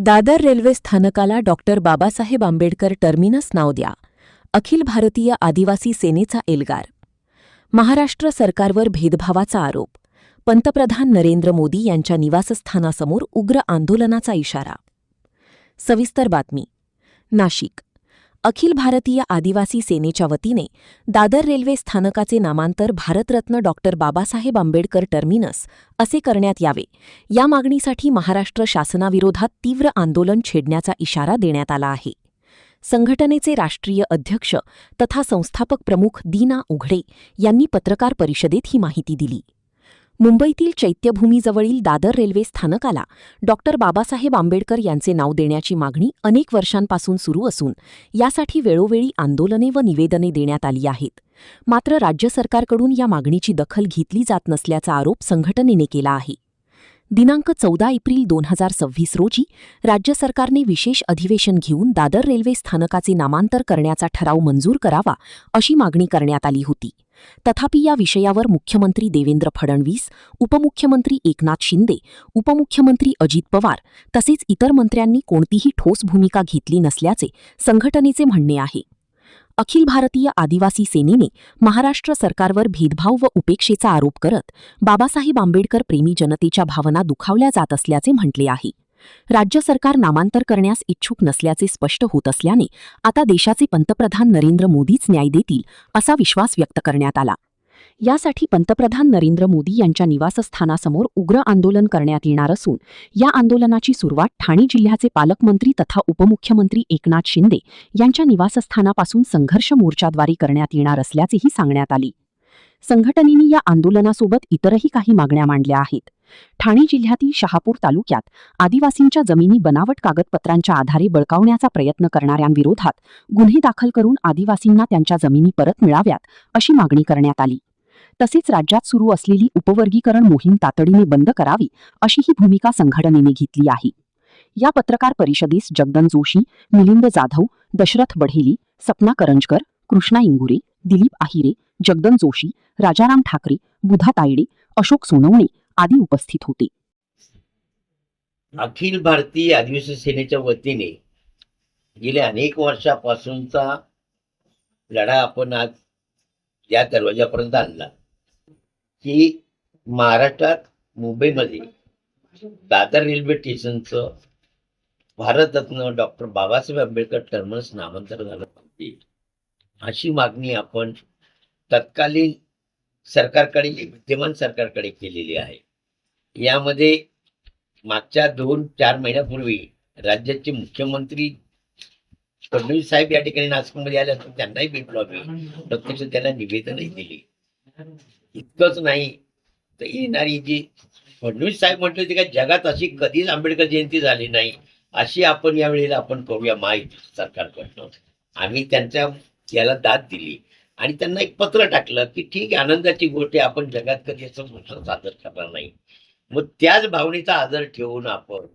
Dadar railway स्थानकाला doctor Babasaheb Ambedkar terminus नाव द्या. अखिल भारतीय आदिवासी सेनेचा एल्गार. महाराष्ट्र सरकारवर भेदभावाचा आरोप. पंतप्रधान नरेंद्र मोदी यांच्या निवासस्थानासमोर उग्र आंदोलनाचा इशारा. सविस्तर बातमी. नाशिक. अखिल भारतीय आदिवासी सेनेच्या वतीने दादर रेल्वे स्थानकाचे नामांतर भारतरत्न डॉक्टर बाबासाहेब आंबेडकर टर्मिनस असे करण्यात यावे, या मागणीसाठी महाराष्ट्र शासनाविरोधात तीव्र आंदोलन छेडण्याचा इशारा देण्यात आला आहे. संघटनेचे राष्ट्रीय अध्यक्ष तथा संस्थापक प्रमुख दीना उघडे यांनी पत्रकार परिषदेत ही माहिती दिली. मुंबईतील चैत्यभूमीजवळील दादर रेल्वे स्थानकाला डॉक्टर बाबासाहेब आंबेडकर यांचे नाव देण्याची मागणी अनेक वर्षांपासून सुरू असून यासाठी वेळोवेळी आंदोलने व निवेदने देण्यात आली आहेत. मात्र राज्य सरकारकडून या मागणीची दखल घेतली जात नसल्याचा आरोप संघटनेने केला आहे. दिनांक 14 एप्रिल 2026 रोजी राज्य सरकारने विशेष अधिवेशन घेऊन दादर रेल्वे स्थानकाचे नामांतर करण्याचा ठराव मंजूर करावा अशी मागणी करण्यात आली होती. तथापि या विषयावर मुख्यमंत्री देवेंद्र फडणवीस, उपमुख्यमंत्री एकनाथ शिंदे, उपमुख्यमंत्री अजित पवार तसेच इतर मंत्र्यांनी कोणतीही ठोस भूमिका घेतली नसल्याचे संघटनेचे म्हणणे आहे. अखिल भारतीय आदिवासी सेनेने महाराष्ट्र सरकारवर भेदभाव व उपेक्षेचा आरोप करत बाबासाहेब आंबेडकर प्रेमी जनतेच्या भावना दुखावल्या जात असल्याचे म्हटले आहे. राज्य सरकार नामांतर करण्यास इच्छुक नसल्याचे स्पष्ट होत असल्याने आता देशाचे पंतप्रधान नरेंद्र मोदीच न्याय देतील असा विश्वास व्यक्त करण्यात आला. यासाठी पंतप्रधान नरेंद्र मोदी यांच्या निवासस्थानासमोर उग्र आंदोलन करण्यात येणार असून या आंदोलनाची सुरुवात ठाणे जिल्ह्याचे पालकमंत्री तथा उपमुख्यमंत्री एकनाथ शिंदे यांच्या निवासस्थानापासून संघर्ष मोर्चाद्वारे करण्यात येणार असल्याचेही सांगण्यात आले. संघटनेने या आंदोलनासोबत इतरही काही मागण्या मांडल्या आहेत. ठाणे जिल्ह्यातील शहापूर तालुक्यात आदिवासींच्या जमिनी बनावट कागदपत्रांच्या आधारे बळकावण्याचा प्रयत्न करणाऱ्यांविरोधात गुन्हे दाखल करून आदिवासींना त्यांच्या जमिनी परत मिळाव्यात अशी मागणी करण्यात आली. तसेच राज्यात सुरू असलेली उपवर्गीकरण मोहीम तातडीने बंद करावी अशीही भूमिका संघटनेने घेतली आहे. या पत्रकार परिषदेस जगदन जोशी, मिलिंद जाधव, दशरथ बढेली, सपना करंजकर, कृष्णा इंगुरे, दिलीप आहिरे, जगदन जोशी, राजाराम ठाकरे, बुधा तायडे, अशोक सोनवणे आदी उपस्थित होते. अखिल भारतीय आदिवासी सेनेच्या वतीने गेल्या अनेक वर्षापासूनचा लढा आपण आज या दरवाजापर्यंत आणला की महाराष्ट्रात मुंबईमध्ये दादर रेल्वे स्टेशनचं भारतरत्न डॉक्टर बाबासाहेब आंबेडकर टर्मिनस नामांतर झालं पाहिजे अशी मागणी आपण तत्कालीन सरकारकडे, विद्यमान सरकारकडे केलेली आहे. यामध्ये मागच्या 2-4 महिन्यापूर्वी राज्याचे मुख्यमंत्री फडणवीस साहेब या ठिकाणी नाशिकमध्ये आले असतात, त्यांनाही भेटलो आम्ही, प्रत्यक्ष त्यांना निवेदनही दिली. इतकंच नाही तर येणारी जी फडणवीस साहेब म्हटले होते का जगात अशी कधीच आंबेडकर जयंती झाली नाही, अशी आपण यावेळेला आपण करूया माहिती सरकारकडनं. आम्ही त्यांच्या याला दाद दिली आणि त्यांना एक पत्र टाकलं की ठीक आहे, आनंदाची गोष्ट आहे, आपण जगात कधी असं मोठं सादर करणार नाही. मग त्याच भावनेचा आदर ठेवून आपण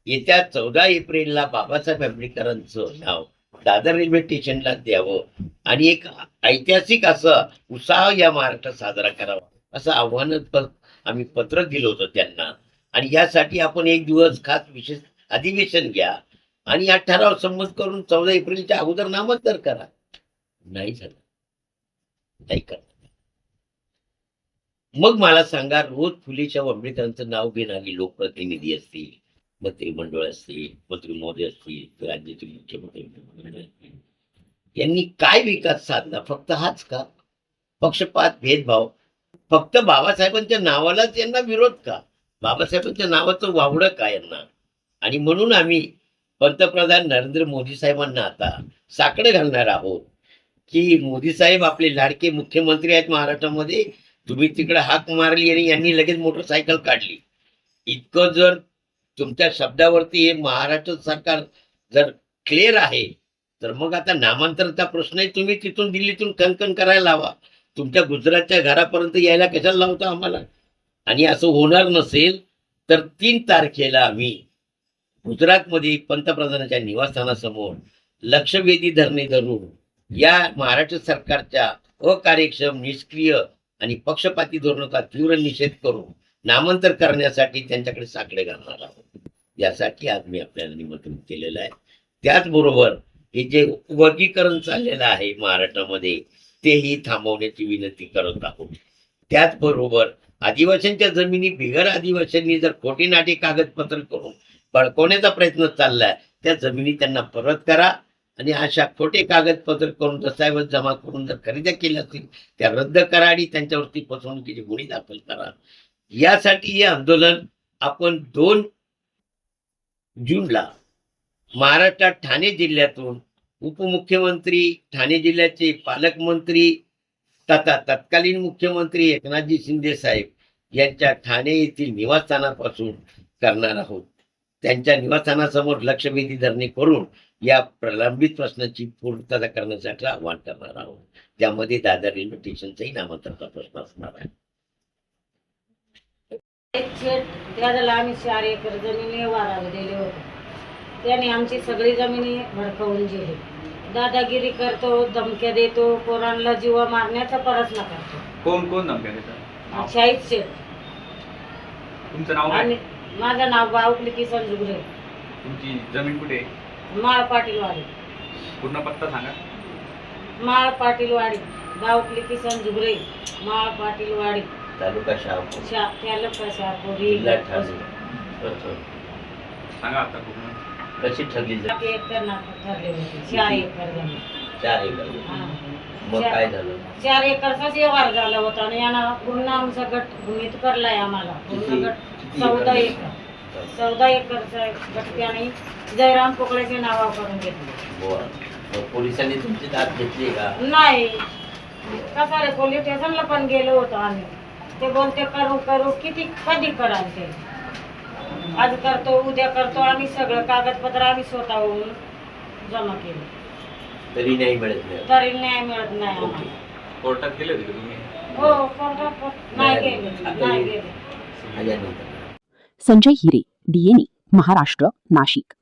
येत्या 14 एप्रिलला बाबासाहेब आंबेडकरांचं नाव दादर रेल्वे स्टेशनला द्यावं आणि एक ऐतिहासिक असं उत्साह या महाराष्ट्रात साजरा करावा असं आव्हान आम्ही पत्र दिलं होतं त्यांना. आणि यासाठी आपण एक दिवस खास विशेष अधिवेशन घ्या आणि या ठराव संमत करून 14 एप्रिलच्या अगोदर नामांतर करा. नाही झालं, नाही करणार. मग मला सांगा, रोज फुलेच्या आंबेडकरांचं नाव घेणारी लोकप्रतिनिधी असतील, मंत्रिमंडळ असतील, मंत्री महोदय असतील, राज्याचे मुख्यमंत्री असतील, यांनी काय विकास साधला? फक्त हाच का? पक्षपात, भेदभाव, फक्त बाबासाहेबांच्या नावालाच यांना विरोध का? बाबासाहेबांच्या नावाचं वावडं का यांना? आणि म्हणून आम्ही पंतप्रधान नरेंद्र मोदी साहेबांना आता साकडं घालणार आहोत की मोदी साहेब आपले लाडके मुख्यमंत्री आहेत महाराष्ट्रामध्ये, तुम्ही तिकडे हाक मारली आणि यांनी लगेच मोटरसायकल काढली. इतकं जर तुमच्या शब्दावरती हे महाराष्ट्र सरकार जर क्लिअर आहे तर मग आता नामांतरचा प्रश्नही तुम्ही तिथून दिल्लीतून कणकण करायला लावा. तुमच्या गुजरातच्या घरापर्यंत यायला कशाला लावता आम्हाला? आणि असं होणार नसेल तर 3 तारखेला आम्ही गुजरातमध्ये पंतप्रधानाच्या निवासस्थानासमोर लक्षवेधी धरणे धरून या महाराष्ट्र सरकारच्या अकार्यक्षम, निष्क्रिय आणि पक्षपाती धोरणाचा तीव्र निषेध करून नामांतर करण्यासाठी त्यांच्याकडे साकडे घालणार आहोत. यासाठी आज मी आपल्याला निमंत्रित केलेलं आहे. त्याचबरोबर हे जे वर्गीकरण चाललेलं आहे महाराष्ट्रामध्ये तेही थांबवण्याची विनंती करत आहोत. त्याचबरोबर आदिवासींच्या जमिनी बिगर आदिवासींनी जर खोटी नाटी कागदपत्र करून बळकवण्याचा प्रयत्न चाललाय, त्या जमिनी त्यांना परत करा आणि अशा खोटे कागदपत्र करून दस्तऐवज जमा करून जर खरेदी केल्या असतील त्या रद्द करा आणि त्यांच्यावरती फसवणुकीची गुन्हे दाखल करा. यासाठी हे आंदोलन आपण 2 जूनला महाराष्ट्रात ठाणे जिल्ह्यातून उपमुख्यमंत्री, ठाणे जिल्ह्याचे पालकमंत्री तथा तत्कालीन मुख्यमंत्री एकनाथजी शिंदे साहेब यांच्या ठाणे येथील निवासस्थानापासून करणार आहोत. त्यांच्या निवासस्थानासमोर लक्षवेधी धरणे करून या प्रलंबित प्रश्नाची पूर्तता करण्यासाठी आवाहन करणार आहोत. त्यामध्ये दादर रेल्वे स्टेशनचाही नामांतराचा प्रश्न असणार आहे. त्याला आम्ही 4 एकर जमिनी वाराला दिले होते. त्याने आमची सगळी जमिनी भडकवून दिली. दादागिरी करतो, धमक्या देतो, पोरांना जीवा मारण्याचा प्रयत्न करतो. कोण कोण धमक्या देतात? शाहीद शेठ. तुमचं नाव काय? आणि माझं नाव बावकली किसन जुगरे. तुमची जमीन कुठे? माळ पाटीलवाडी. पूर्ण पत्ता सांगा. माळ पाटीलवाडी, बावकली किसन जुगरे, माळ पाटीलवाडी, तालुका शहापूर, तालुका शहापूर, जिल्हा ठाणे. सांगा आता पूर्ण. कशी ठरली जमीन? 8 एकर ठरले होते. 4 एकर जमीन. 4 एकर. हा. मग काय झालं? 4 एकरचाच व्यवहार झाला होता आणि यांना पूर्ण आमचा गट भूमीत करलाय आम्हाला. पूर्ण किती- गट किती 14 एकर? एकर. 14 एकरचा गट त्याने जयराम पोकळेचे नावा करून घेतले. बुवा. मग पोलिसांनी तुमची दाद घेतली का? नाही, कसा रे पोलीस स्टेशनला पण गेलो होतो आम्ही. ते बोलते करू करू, किती कधी कराल ते. आज करतो, उद्या करतो. आम्ही सगळं कागदपत्र आम्ही स्वतःहून जमा केले, तरी नाही मिळत नाही. तरी न्याय मिळत नाही ओके. आम्हाला. कोर्टात गेले होते का तुम्ही? हो, कोर्टात नाही गेले, नाही गेले. यानंतर संजय हिरे, DNA, महाराष्ट्र, नाशिक.